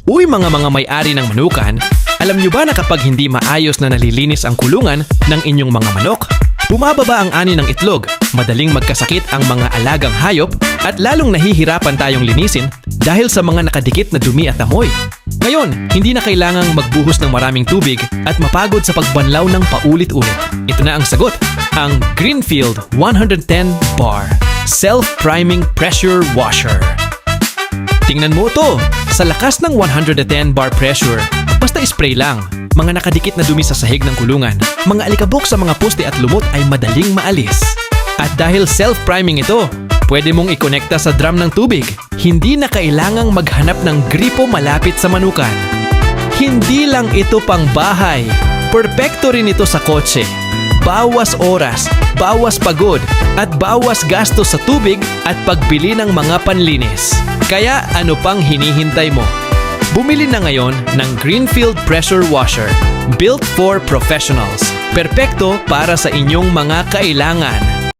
Uy mga may-ari ng manukan, alam nyo ba na kapag hindi maayos na nalilinis ang kulungan ng inyong mga manok, bumababa ang ani ng itlog, madaling magkasakit ang mga alagang hayop at lalong nahihirapan tayong linisin dahil sa mga nakadikit na dumi at amoy. Ngayon, hindi na kailangang magbuhos ng maraming tubig at mapagod sa pagbanlaw ng paulit-ulit. Ito na ang sagot, ang GREENFIELD 110 Bar Self-Priming Pressure Washer. Tingnan mo to! Sa lakas ng 110 bar pressure, basta spray lang. Mga nakadikit na dumi sa sahig ng kulungan, mga alikabok sa mga poste at lumot ay madaling maalis. At dahil self-priming ito, pwede mong ikonekta sa drum ng tubig. Hindi na kailangang maghanap ng gripo malapit sa manukan. Hindi lang ito pang bahay. Perpekto rin ito sa kotse. Bawas oras, bawas pagod, at bawas gastos sa tubig at pagbili ng mga panlinis. Kaya ano pang hinihintay mo? Bumili na ngayon ng GREENFIELD Pressure Washer, built for professionals. Perpekto para sa inyong mga kailangan.